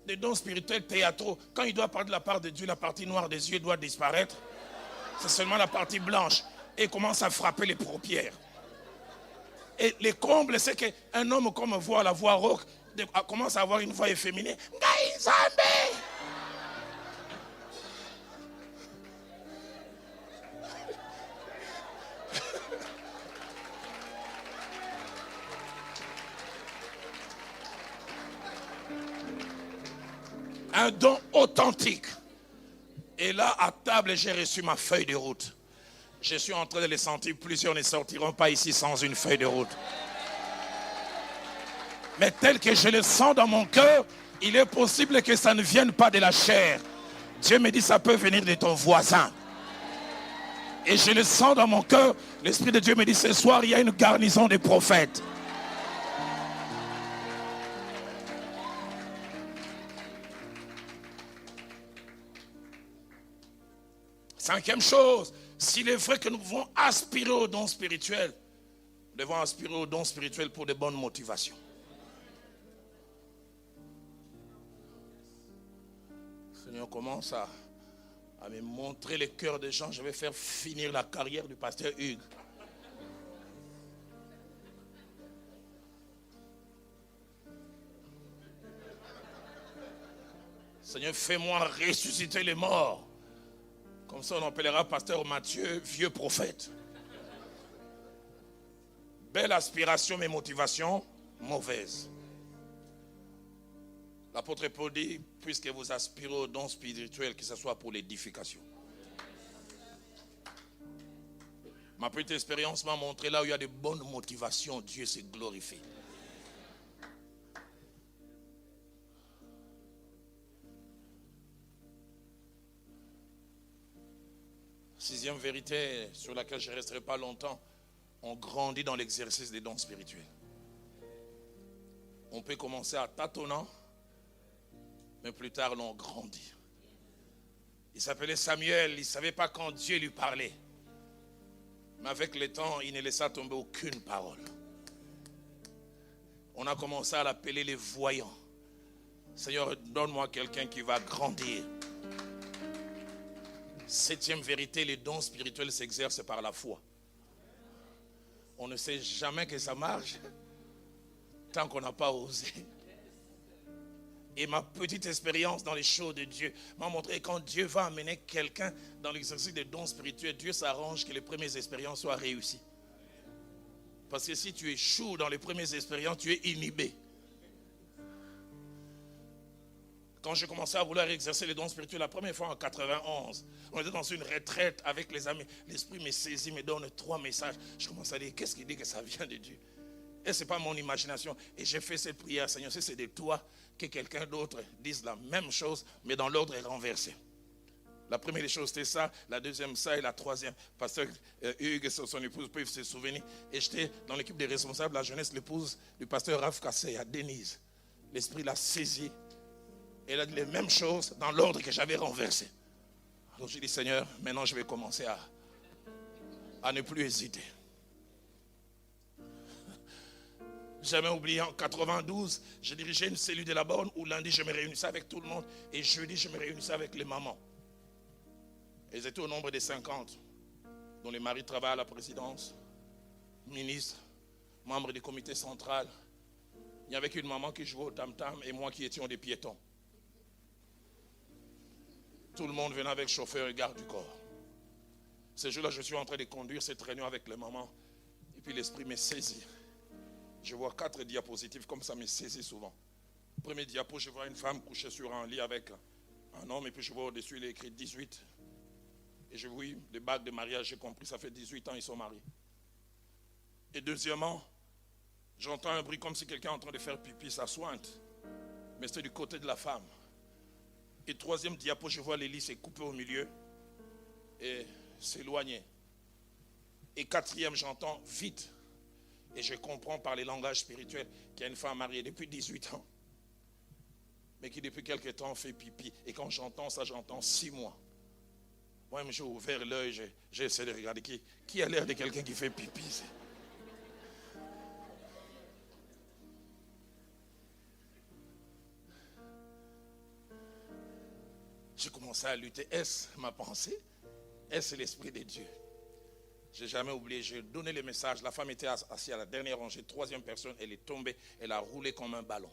des dons spirituels théâtraux. Quand il doit parler de la part de Dieu, la partie noire des yeux doit disparaître. C'est seulement la partie blanche. Et commence à frapper les paupières. Et le comble, c'est qu'un homme comme voit la voix rauque, commence à avoir une voix efféminée. Un don authentique. Et là, à table, j'ai reçu ma feuille de route. Je suis en train de les sentir. Plusieurs ne sortiront pas ici sans une feuille de route. Mais tel que je le sens dans mon cœur, il est possible que ça ne vienne pas de la chair. Dieu me dit, ça peut venir de ton voisin. Et je le sens dans mon cœur. L'Esprit de Dieu me dit, ce soir, il y a une garnison de prophètes. Cinquième chose, s'il est vrai que nous pouvons aspirer aux dons spirituels, nous devons aspirer aux dons spirituels pour de bonnes motivations. Seigneur, commence à me montrer le cœur des gens. Je vais faire finir la carrière du pasteur Hugues. Seigneur, fais-moi ressusciter les morts. Comme ça, on appellera pasteur Matthieu, vieux prophète. Belle aspiration, mais motivation mauvaise. L'apôtre Paul dit, puisque vous aspirez aux dons spirituels, que ce soit pour l'édification. Ma petite expérience m'a montré là où il y a de bonnes motivations, Dieu se glorifie. Sixième vérité sur laquelle je ne resterai pas longtemps, on grandit dans l'exercice des dons spirituels. On peut commencer à tâtonnant, mais plus tard on grandit. Il s'appelait Samuel, il ne savait pas quand Dieu lui parlait. Mais avec le temps, il ne laissa tomber aucune parole. On a commencé à l'appeler les voyants. Seigneur, donne-moi quelqu'un qui va grandir. Septième vérité, les dons spirituels s'exercent par la foi. On ne sait jamais que ça marche tant qu'on n'a pas osé. Et ma petite expérience dans les choses de Dieu m'a montré que quand Dieu va amener quelqu'un dans l'exercice des dons spirituels, Dieu s'arrange que les premières expériences soient réussies. Parce que si tu échoues dans les premières expériences, tu es inhibé. Quand j'ai commencé à vouloir exercer les dons spirituels la première fois en 91, on était dans une retraite avec les amis. L'Esprit me saisit, me donne 3 messages. Je commence à dire, qu'est-ce qui dit que ça vient de Dieu? Et ce n'est pas mon imagination. Et j'ai fait cette prière, Seigneur, si c'est de toi, que quelqu'un d'autre dise la même chose, mais dans l'ordre renversé. La première des choses, c'était ça. La deuxième, ça. Et la troisième, pasteur Hugues et son épouse peuvent se souvenir. Et j'étais dans l'équipe des responsables de la jeunesse, l'épouse du pasteur Raph Kassé à Denise. L'Esprit l'a saisi. Et elle a dit les mêmes choses dans l'ordre que j'avais renversé. Alors j'ai dit, Seigneur, maintenant je vais commencer à ne plus hésiter. Jamais oublié, en 92, j'ai dirigé une cellule de la borne où lundi je me réunissais avec tout le monde et jeudi je me réunissais avec les mamans. Elles étaient au nombre de 50, dont les maris travaillent à la présidence, ministres, membres du comité central. Il n'y avait qu'une maman qui jouait au tam-tam et moi qui étions des piétons. Tout le monde venait avec chauffeur et garde du corps. Ce jour-là, je suis en train de conduire cette réunion avec les mamans. Et puis l'Esprit me saisit. Je vois 4 diapositives, comme ça me saisit souvent. Premier diapo, je vois une femme couchée sur un lit avec un homme. Et puis je vois au-dessus, il est écrit 18. Et je vois les bagues de mariage, j'ai compris, ça fait 18 ans, ils sont mariés. Et deuxièmement, j'entends un bruit comme si quelqu'un est en train de faire pipi, ça sointe. Mais c'était du côté de la femme. Et troisième diapo, je vois les lits se couper au milieu et s'éloigner. Et quatrième, j'entends vite. Et je comprends par les langages spirituels qu'il y a une femme mariée depuis 18 ans. Mais qui depuis quelques temps fait pipi. Et quand j'entends ça, j'entends 6 mois. Moi, j'ai ouvert l'œil, j'ai essayé de regarder qui a l'air de quelqu'un qui fait pipi. J'ai commencé à lutter. Est-ce ma pensée? Est-ce l'Esprit de Dieu? Je n'ai jamais oublié, j'ai donné le message. La femme était assise à la dernière rangée, 3e personne, elle est tombée, elle a roulé comme un ballon.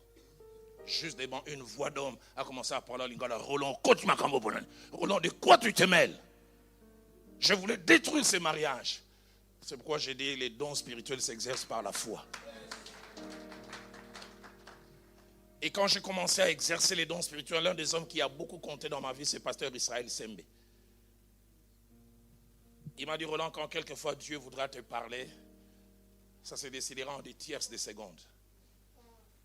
Juste devant une voix d'homme a commencé à parler en lingala. Roland, Roland, de quoi tu te mêles? Je voulais détruire ce mariage. C'est pourquoi j'ai dit les dons spirituels s'exercent par la foi. Et quand j'ai commencé à exercer les dons spirituels, l'un des hommes qui a beaucoup compté dans ma vie, c'est pasteur Israël Sembe. Il m'a dit, Roland, quand quelquefois Dieu voudra te parler, ça se décidera en des tierces de secondes.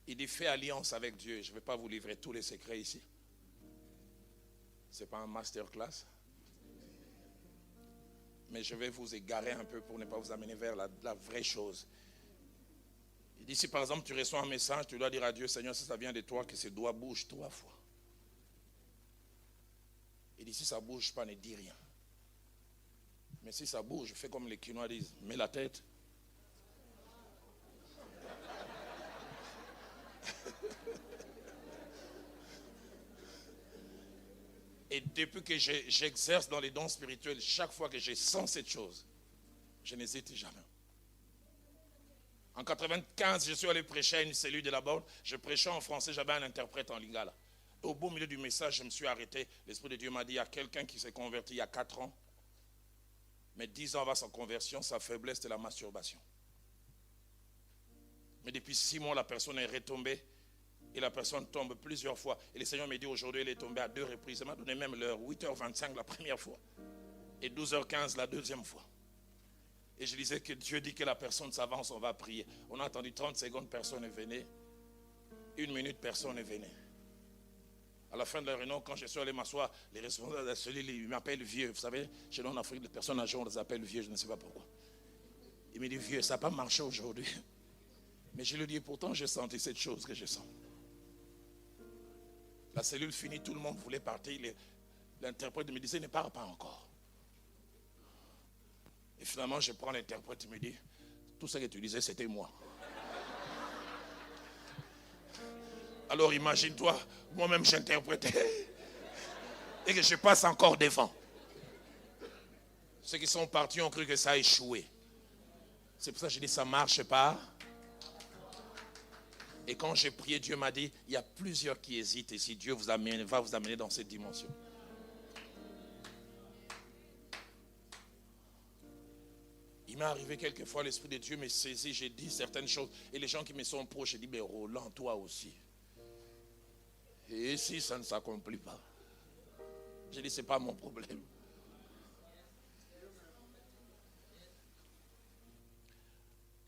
Il dit, fais alliance avec Dieu. Je ne vais pas vous livrer tous les secrets ici. Ce n'est pas un masterclass. Mais je vais vous égarer un peu pour ne pas vous amener vers la vraie chose. Il dit, si par exemple tu reçois un message, tu dois dire à Dieu, Seigneur, si ça vient de toi, que ce doigt bouge 3 fois. Il dit, si ça ne bouge pas, ne dis rien. Mais si ça bouge, fais comme les Quinois disent, mets la tête. Et depuis que j'exerce dans les dons spirituels, chaque fois que je sens cette chose, je n'hésite jamais. En 95, je suis allé prêcher à une cellule de la bande. Je prêchais en français, j'avais un interprète en lingala. Au beau milieu du message, je me suis arrêté. L'Esprit de Dieu m'a dit, il y a quelqu'un qui s'est converti il y a 4 ans. Mais 10 ans avant sa conversion, sa faiblesse c'était la masturbation. Mais depuis 6 mois, la personne est retombée. Et la personne tombe plusieurs fois. Et le Seigneur m'a dit aujourd'hui, elle est tombée à 2 reprises. Il m'a donné même l'heure, 8h25 la première fois. Et 12h15 la deuxième fois. Et je disais que Dieu dit que la personne s'avance, on va prier. On a attendu 30 secondes, personne n'est venu. 1 minute, personne n'est venu. À la fin de la réunion, quand je suis allé m'asseoir, les responsables de la cellule, ils m'appellent vieux. Vous savez, chez nous en Afrique, les personnes âgées, on les appelle vieux, je ne sais pas pourquoi. Il me dit, vieux, ça n'a pas marché aujourd'hui. Mais je lui dis, pourtant, j'ai senti cette chose que je sens. La cellule finie, tout le monde voulait partir. L'interprète me disait, ne pars pas encore. Et finalement, je prends l'interprète, il me dit, tout ce que tu disais, c'était moi. Alors imagine-toi, moi-même j'interprétais et que je passe encore devant. Ceux qui sont partis ont cru que ça a échoué. C'est pour ça que je dis ça ne marche pas. Et quand j'ai prié, Dieu m'a dit, il y a plusieurs qui hésitent et si Dieu va vous amener dans cette dimension. Il m'est arrivé quelquefois, l'Esprit de Dieu me saisit, j'ai dit certaines choses. Et les gens qui me sont proches, j'ai dit, mais Roland, toi aussi. Et si ça ne s'accomplit pas? J'ai dit, ce n'est pas mon problème.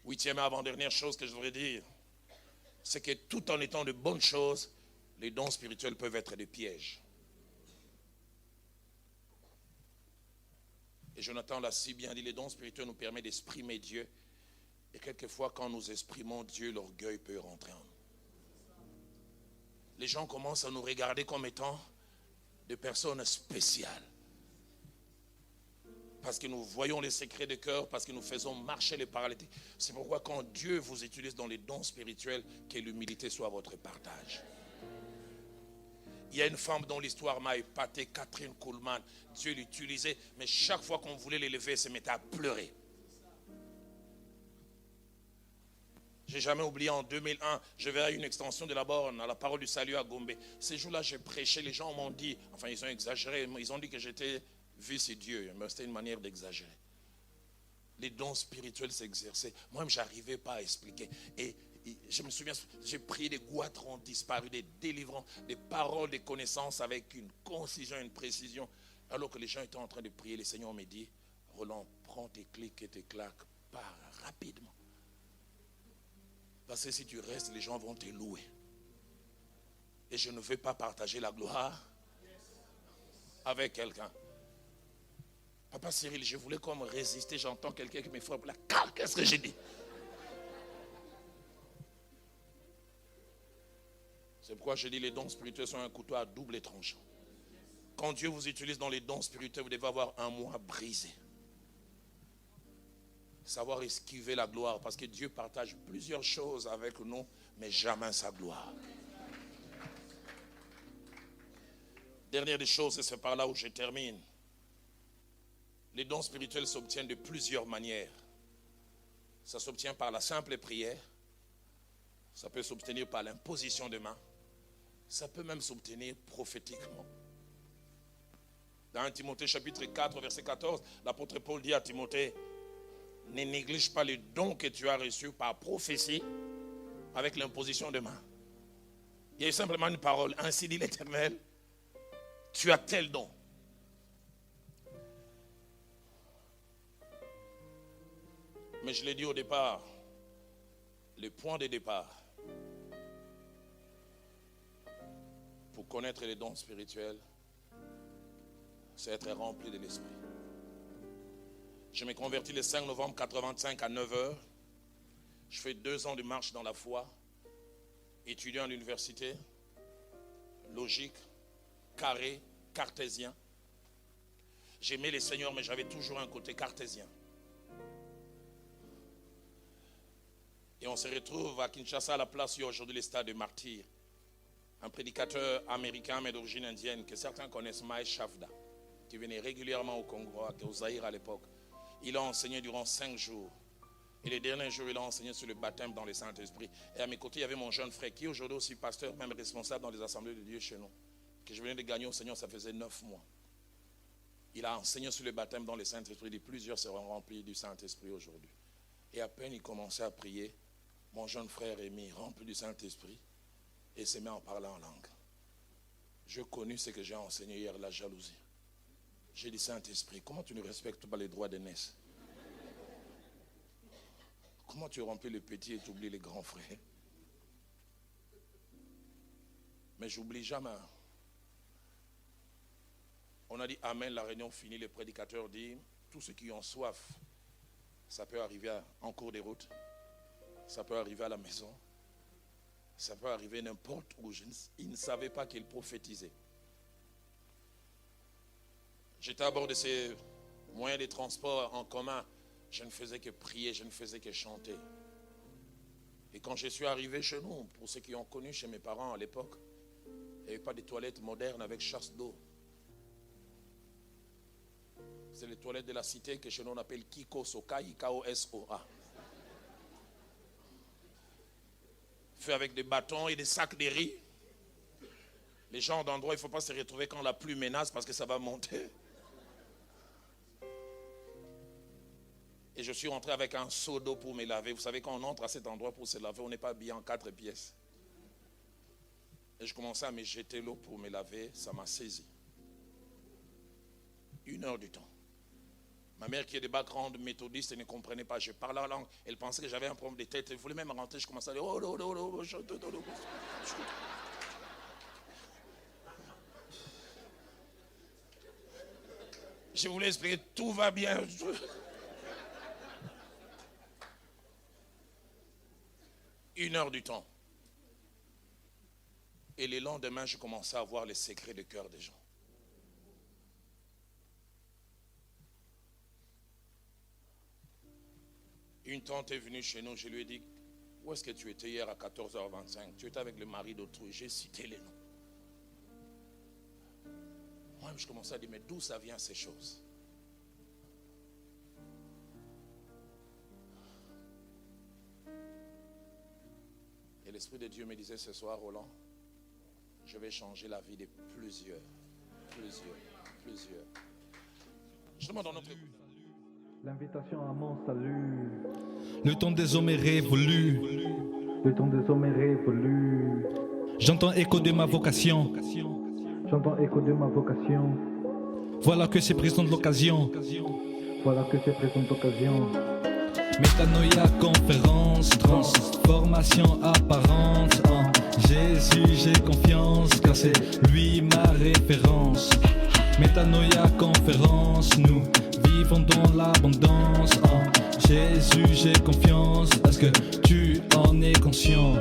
Huitième et avant-dernière chose que je voudrais dire, c'est que tout en étant de bonnes choses, les dons spirituels peuvent être des pièges. Et Jonathan l'a si bien dit, les dons spirituels nous permettent d'exprimer Dieu. Et quelquefois, quand nous exprimons Dieu, l'orgueil peut rentrer en nous. Les gens commencent à nous regarder comme étant des personnes spéciales. Parce que nous voyons les secrets de cœur, parce que nous faisons marcher les paralytiques. C'est pourquoi quand Dieu vous utilise dans les dons spirituels, que l'humilité soit votre partage. Il y a une femme dont l'histoire m'a épaté, Catherine Kuhlman. Dieu l'utilisait, mais chaque fois qu'on voulait l'élever, elle se mettait à pleurer. Je n'ai jamais oublié, en 2001, je vais à une extension de la borne, à la parole du salut à Gombe. Ces jours-là, j'ai prêché, les gens m'ont dit, enfin ils ont exagéré, ils ont dit que j'étais vice-dieu, mais c'était une manière d'exagérer. Les dons spirituels s'exerçaient. Moi-même, je n'arrivais pas à expliquer. Et je me souviens, j'ai prié, des goitres ont disparu, des délivrances, des paroles, des connaissances avec une concision, une précision. Alors que les gens étaient en train de prier, le Seigneur me dit, Roland, prends tes clics et tes claques, pars rapidement. Parce que si tu restes, les gens vont te louer. Et je ne veux pas partager la gloire avec quelqu'un. Papa Cyril, je voulais comme résister, j'entends quelqu'un qui me frappe là. Qu'est-ce que j'ai dit? C'est pourquoi je dis les dons spirituels sont un couteau à double tranchant. Quand Dieu vous utilise dans les dons spirituels, vous devez avoir un moi brisé. Savoir esquiver la gloire, parce que Dieu partage plusieurs choses avec nous, mais jamais sa gloire. Dernière des choses, et c'est par là où je termine. Les dons spirituels s'obtiennent de plusieurs manières. Ça s'obtient par la simple prière. Ça peut s'obtenir par l'imposition de mains. Ça peut même s'obtenir prophétiquement. Dans 1 Timothée chapitre 4, verset 14, l'apôtre Paul dit à Timothée, ne néglige pas les dons que tu as reçus par prophétie avec l'imposition de main. Il y a eu simplement une parole. Ainsi dit l'Éternel, tu as tel don. Mais je l'ai dit au départ, le point de départ pour connaître les dons spirituels, c'est être rempli de l'Esprit. Je me convertis le 5 novembre 1985 à 9h. Je fais 2 ans de marche dans la foi, étudiant à l'université, logique, carré, cartésien. J'aimais les seigneurs, mais j'avais toujours un côté cartésien. Et on se retrouve à Kinshasa, à la place où il y a aujourd'hui le stade de Martyrs. Un prédicateur américain, mais d'origine indienne, que certains connaissent, Maï Shavda, qui venait régulièrement au Congo, au Zaïre à l'époque. Il a enseigné durant 5 jours. Et les derniers jours, il a enseigné sur le baptême dans le Saint-Esprit. Et à mes côtés, il y avait mon jeune frère, qui est aujourd'hui aussi pasteur, même responsable dans les assemblées de Dieu chez nous. Que je venais de gagner au Seigneur, ça faisait 9 mois. Il a enseigné sur le baptême dans le Saint-Esprit. Et plusieurs seront remplis du Saint-Esprit aujourd'hui. Et à peine il commençait à prier, mon jeune frère Rémi, rempli du Saint-Esprit, et se met en parlant en langue. Je connais ce que j'ai enseigné hier, la jalousie. J'ai dit, Saint-Esprit, comment tu ne respectes pas les droits d'aînesse? Comment tu remplis les petits et tu oublies les grands frères? Mais j'oublie jamais. On a dit Amen, la réunion finie, le prédicateur dit, tous ceux qui ont soif, ça peut arriver en cours de route, ça peut arriver à la maison, ça peut arriver n'importe où. Ils ne savaient pas qu'il prophétisait. J'étais à bord de ces moyens de transport en commun. Je ne faisais que prier, je ne faisais que chanter. Et quand je suis arrivé chez nous, pour ceux qui ont connu chez mes parents à l'époque, il n'y avait pas de toilettes modernes avec chasse d'eau. C'est les toilettes de la cité que chez nous on appelle Kikosoka, K-O-S-O-A. Fait avec des bâtons et des sacs de riz. Les gens d'endroit, il ne faut pas se retrouver quand la pluie menace parce que ça va monter. Et je suis rentré avec un seau d'eau pour me laver. Vous savez, quand on entre à cet endroit pour se laver, on n'est pas habillé en 4 pièces. Et je commençais à me jeter l'eau pour me laver. Ça m'a saisi. 1 heure du temps. Ma mère qui est de background méthodiste, elle ne comprenait pas. Je parlais en langue. Elle pensait que j'avais un problème de tête. Elle voulait même rentrer. Je commençais à dire je voulais expliquer, tout va bien. 1 heure du temps. Et le lendemain, je commençais à voir les secrets du cœur des gens. Une tante est venue chez nous, je lui ai dit, où est-ce que tu étais hier à 14h25? Tu étais avec le mari d'autrui, j'ai cité les noms. Moi-même, je commençais à dire, mais d'où ça vient ces choses? Et l'Esprit de Dieu me disait ce soir, Roland, je vais changer la vie de plusieurs. Je demande dans notre écoute. L'invitation à mon salut. Le temps des hommes est révolu. Le temps des hommes est révolu. J'entends écho de ma vocation. J'entends écho de ma vocation. Voilà que c'est présent de l'occasion. Voilà que c'est présent d'occasion. Métanoïa, conférence, transformation apparente. En Jésus, j'ai confiance, car c'est lui ma référence. Métanoïa, conférence, nous vivons dans l'abondance. En Jésus, j'ai confiance, est-ce que tu en es conscient?